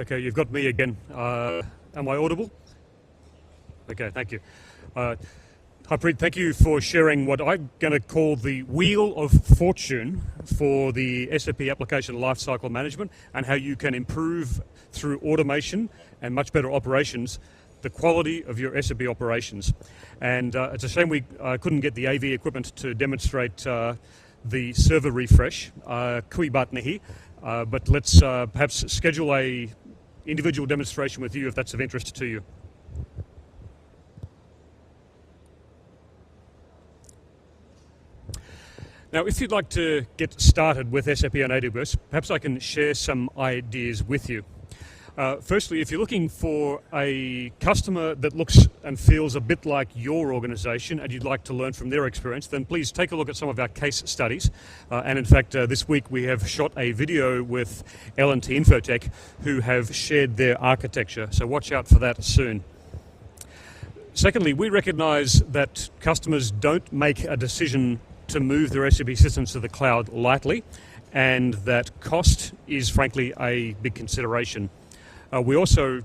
Okay, you've got me again. Am I audible? Okay, thank you. Harpreet, thank you for sharing what I'm going to call the Wheel of Fortune for the SAP Application Lifecycle Management, and how you can improve through automation and much better operations the quality of your SAP operations. And it's a shame we couldn't get the AV equipment to demonstrate the server refresh. Kui baat nahi. But let's perhaps schedule a individual demonstration with you if that's of interest to you. Now, if you'd like to get started with SAP on AWS, perhaps I can share some ideas with you. Firstly, if you're looking for a customer that looks and feels a bit like your organization and you'd like to learn from their experience, then please take a look at some of our case studies. And in fact, this week we have shot a video with L&T Infotech who have shared their architecture, so watch out for that soon. Secondly, we recognize that customers don't make a decision to move their SAP systems to the cloud lightly, and that cost is frankly a big consideration. We also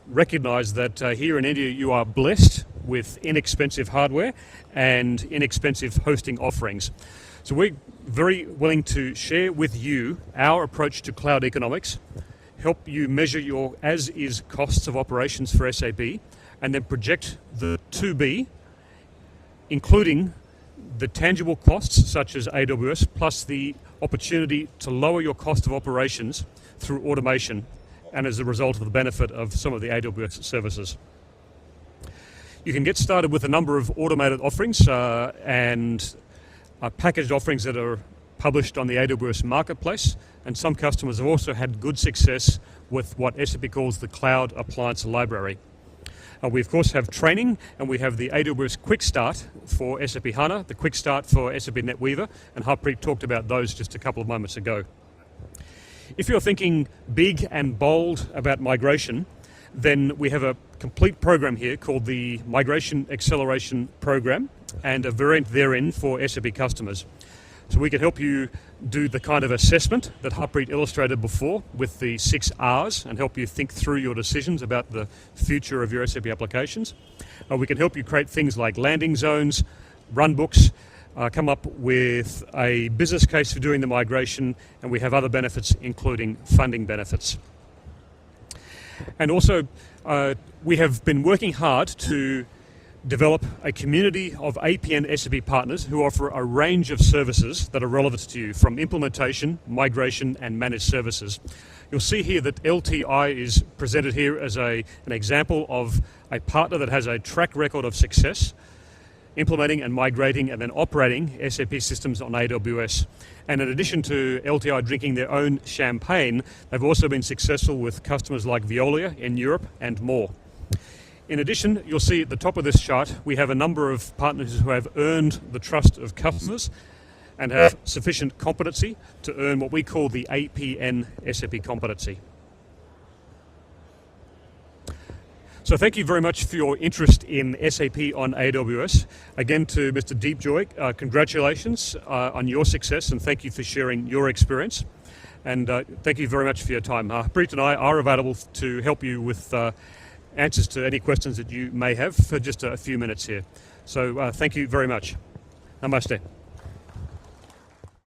recognize that here in India you are blessed with inexpensive hardware and inexpensive hosting offerings. So we're very willing to share with you our approach to cloud economics, help you measure your as-is costs of operations for SAP, and then project the to-be, including the tangible costs such as AWS, plus the opportunity to lower your cost of operations through automation, and as a result of the benefit of some of the AWS services. You can get started with a number of automated offerings and packaged offerings that are published on the AWS Marketplace, and some customers have also had good success with what SAP calls the Cloud Appliance Library. We of course have training, and we have the AWS Quick Start for SAP HANA, the Quick Start for SAP NetWeaver, and Harpreet talked about those just a couple of moments ago. If you're thinking big and bold about migration, then we have a complete program here called the Migration Acceleration Program, and a variant therein for SAP customers. So we can help you do the kind of assessment that Harpreet illustrated before with the 6 R's, and help you think through your decisions about the future of your SAP applications. We can help you create things like landing zones, runbooks, come up with a business case for doing the migration, and we have other benefits including funding benefits. And also we have been working hard to develop a community of APN SAP partners who offer a range of services that are relevant to you, from implementation, migration, and managed services. You'll see here that LTI is presented here as an example of a partner that has a track record of success implementing and migrating and then operating SAP systems on AWS. And in addition to LTI drinking their own champagne, they've also been successful with customers like Veolia in Europe and more. In addition, you'll see at the top of this chart, we have a number of partners who have earned the trust of customers and have sufficient competency to earn what we call the APN SAP competency. So thank you very much for your interest in SAP on AWS. Again, to Mr. Deepjoy, congratulations on your success, and thank you for sharing your experience. And thank you very much for your time. Harpreet and I are available to help you with answers to any questions that you may have for just a few minutes here. So thank you very much. Namaste.